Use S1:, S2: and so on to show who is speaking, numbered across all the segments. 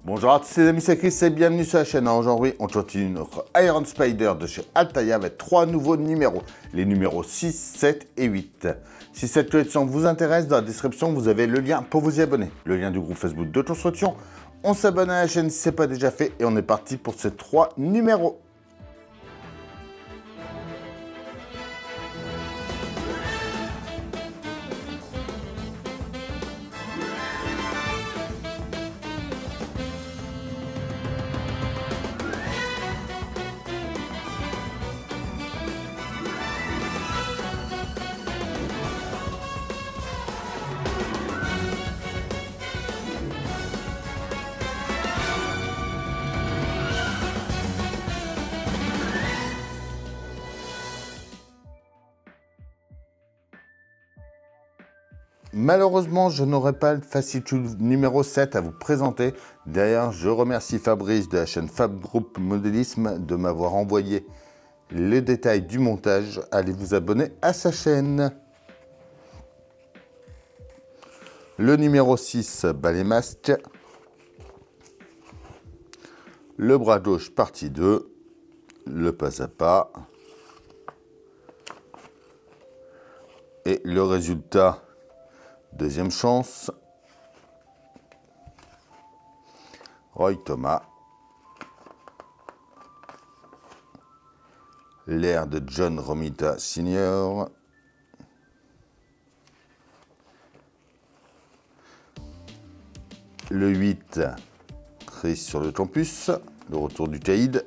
S1: Bonjour à tous les amis, c'est Chris et bienvenue sur la chaîne. Aujourd'hui, on continue notre Iron Spider de chez Altaïa avec 3 nouveaux numéros. Les numéros 6, 7 et 8. Si cette collection vous intéresse, dans la description, vous avez le lien pour vous y abonner. Le lien du groupe Facebook de construction. On s'abonne à la chaîne si ce n'est pas déjà fait et on est parti pour ces 3 numéros. Malheureusement, je n'aurai pas le fascicule numéro 7 à vous présenter. D'ailleurs, je remercie Fabrice de la chaîne Fab Group Modélisme de m'avoir envoyé les détails du montage. Allez vous abonner à sa chaîne. Le numéro 6, balai masque. Le bras gauche, partie 2. Le pas à pas. Et le résultat... Deuxième chance, Roy Thomas, l'air de John Romita Sr., le 8, Chris sur le campus, le retour du caïd,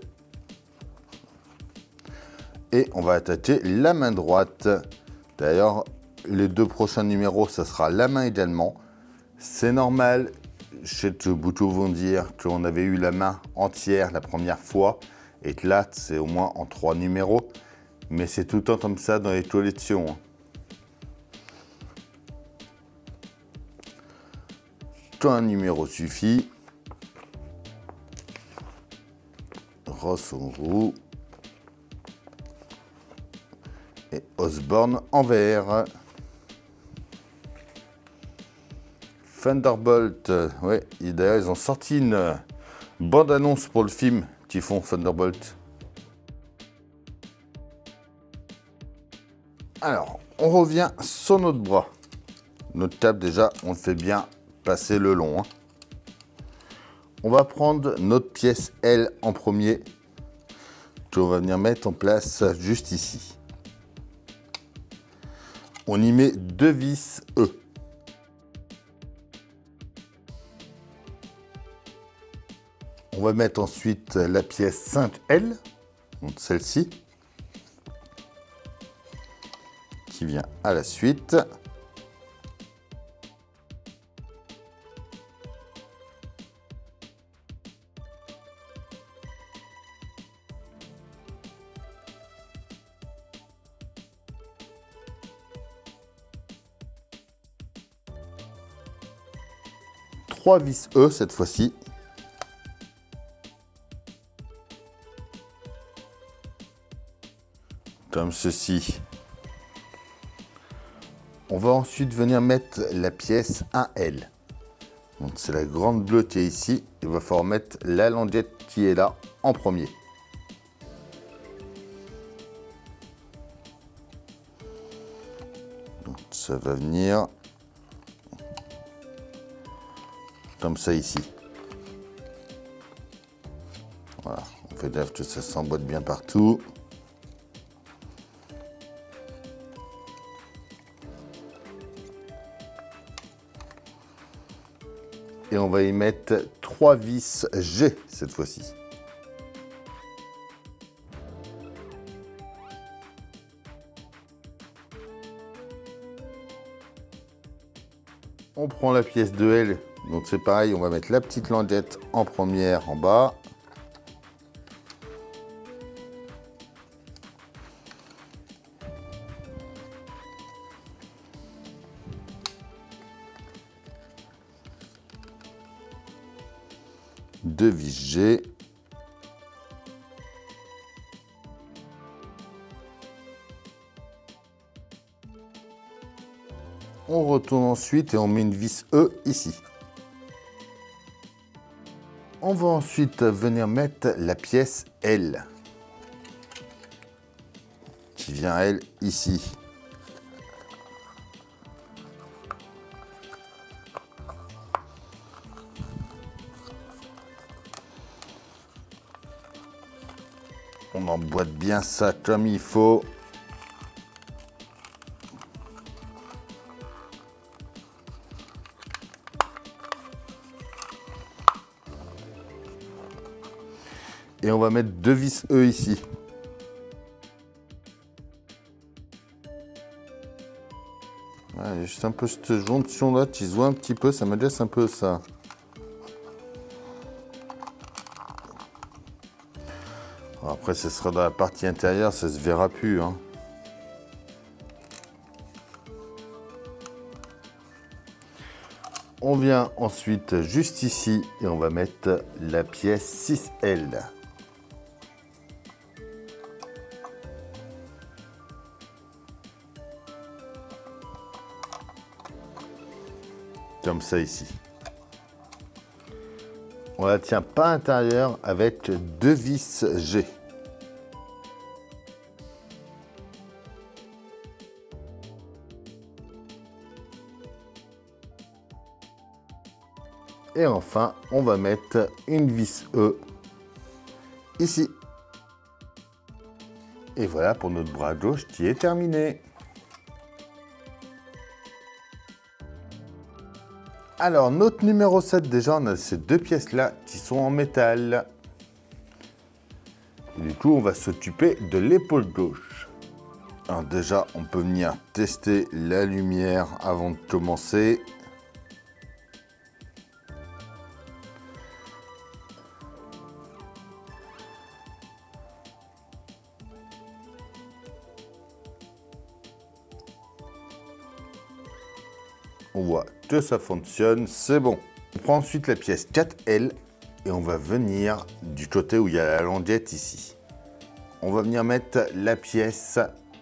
S1: et on va attaquer la main droite. D'ailleurs, les 2 prochains numéros, ça sera la main également. C'est normal, je sais que beaucoup vont dire qu'on avait eu la main entière la première fois et que là, c'est au moins en 3 numéros. Mais c'est tout le temps comme ça dans les collections. Quand un numéro suffit, Ross en roux et Osborne en vert. Thunderbolt, ouais, d'ailleurs ils ont sorti une bande-annonce pour le film qui font Thunderbolt. Alors, on revient sur notre bras. Notre table déjà, on le fait bien passer le long. On va prendre notre pièce L en premier, qu'on va venir mettre en place juste ici. On y met 2 vis E. On va mettre ensuite la pièce 5L, donc celle-ci, qui vient à la suite. Trois vis E cette fois-ci. Comme ceci. On va ensuite venir mettre la pièce 1L. Donc c'est la grande bleue qui est ici. Il va falloir mettre la languette qui est là en premier. Donc ça va venir comme ça ici. Voilà, on fait gaffe que ça s'emboîte bien partout. Et on va y mettre 3 vis G cette fois-ci. On prend la pièce de L, donc c'est pareil, on va mettre la petite languette en première en bas. Deux vis G. On retourne ensuite et on met une vis E ici. On va ensuite venir mettre la pièce L, qui vient elle ici. On emboîte bien ça comme il faut. Et on va mettre 2 vis E ici. Ouais, juste un peu cette jonction là qui se voit un petit peu, ça m'agace un peu ça. Après, ce sera dans la partie intérieure, ça se verra plus, hein. On vient ensuite juste ici et on va mettre la pièce 6L. Comme ça ici. On la tient pas intérieure avec 2 vis G. Et enfin, on va mettre une vis E ici. Et voilà pour notre bras gauche qui est terminé. Alors, notre numéro 7, déjà, on a ces 2 pièces-là qui sont en métal. Et du coup, on va s'occuper de l'épaule gauche. Alors déjà, on peut venir tester la lumière avant de commencer. On voit que ça fonctionne, c'est bon. On prend ensuite la pièce 4L et on va venir du côté où il y a la languette ici. On va venir mettre la pièce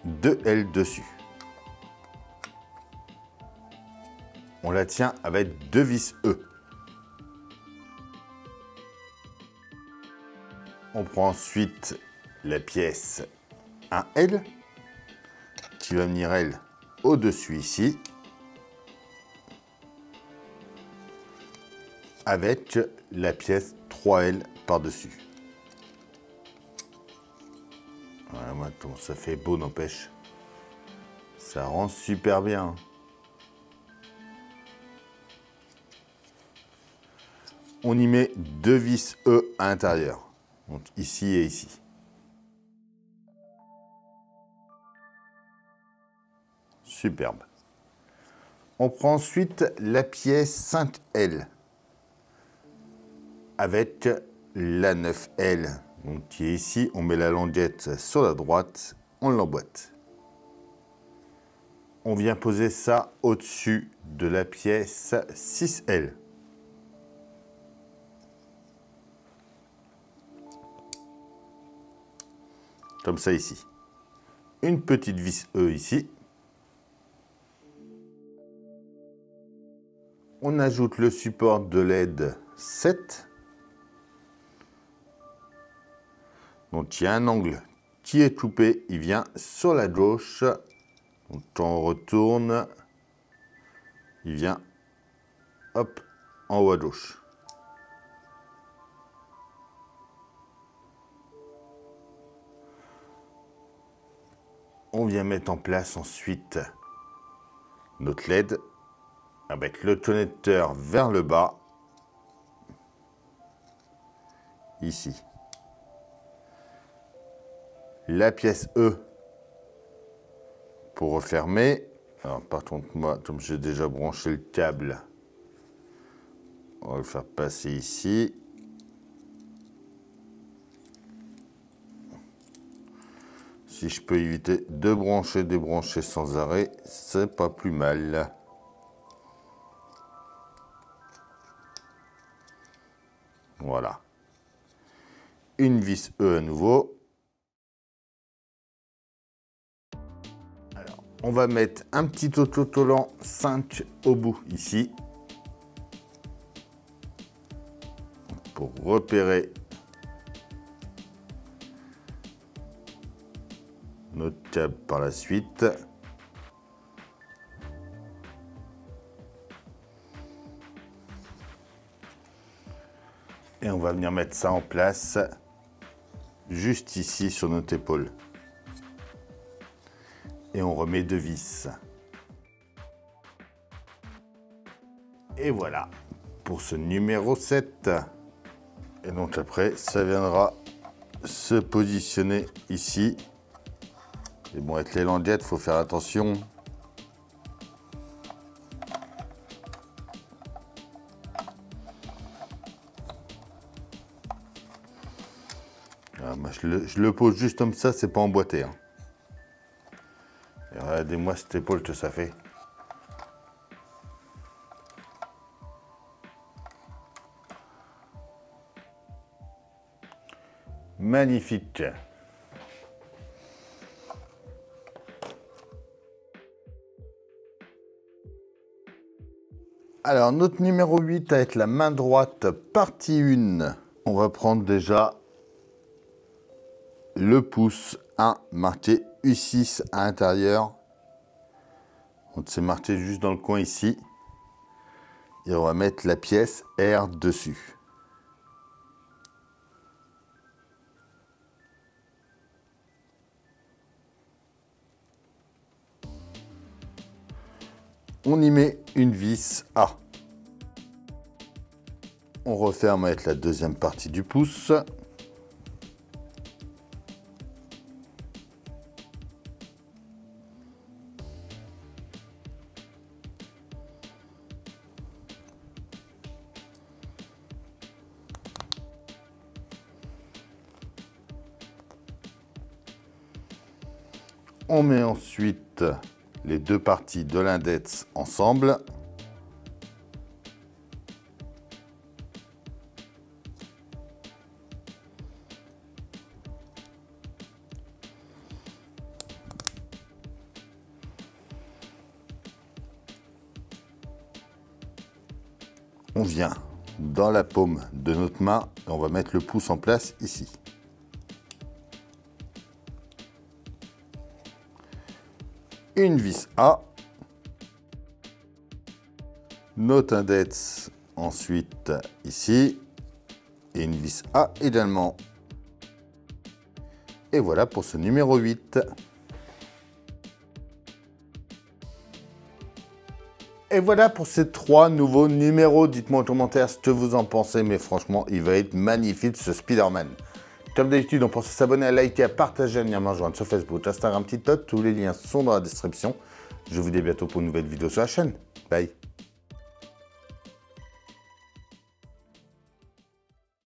S1: 2L dessus. On la tient avec 2 vis E. On prend ensuite la pièce 1L qui va venir elle au-dessus ici. Avec la pièce 3L par-dessus. Voilà, maintenant ça fait beau, n'empêche. Ça rend super bien. On y met 2 vis E à l'intérieur. Donc ici et ici. Superbe. On prend ensuite la pièce 5L. Avec la 9L, donc qui est ici, on met la languette sur la droite, on l'emboîte. On vient poser ça au-dessus de la pièce 6L. Comme ça ici. Une petite vis E ici. On ajoute le support de LED 7. Donc il y a un angle qui est coupé, il vient sur la gauche. Donc quand on retourne, il vient hop en haut à gauche. On vient mettre en place ensuite notre LED avec le connecteur vers le bas, ici. La pièce E pour refermer. Alors par contre, moi, comme j'ai déjà branché le câble, on va le faire passer ici. Si je peux éviter de brancher, débrancher sans arrêt, c'est pas plus mal. Voilà. Une vis E à nouveau. Alors, on va mettre un petit autocollant 5 au bout ici. pour repérer notre câble par la suite. Et on va venir mettre ça en place juste ici sur notre épaule. Et on remet 2 vis. Et voilà pour ce numéro 7. Et donc après, ça viendra se positionner ici. Et bon, avec les languettes, il faut faire attention. Alors, moi, je le pose juste comme ça, c'est pas emboîté. Hein. Et regardez-moi cette épaule que ça fait. Magnifique. Alors, notre numéro 8 avec la main droite, partie 1. On va prendre déjà le pouce 1 marqué U6 à l'intérieur. On s'est marqué juste dans le coin ici. Et on va mettre la pièce R dessus. On y met une vis A. On referme avec la deuxième partie du pouce. On met ensuite les 2 parties de l'index ensemble. On vient dans la paume de notre main et on va mettre le pouce en place ici. Une vis A, notre index ensuite ici, et une vis A également. Et voilà pour ce numéro 8. Et voilà pour ces 3 nouveaux numéros. Dites-moi en commentaire ce que vous en pensez, mais franchement, il va être magnifique ce Spider-Man. Comme d'habitude, on pense à s'abonner, à liker, à partager, à venir me rejoindre sur Facebook, Instagram, TikTok. Tous les liens sont dans la description. Je vous dis à bientôt pour une nouvelle vidéo sur la chaîne. Bye.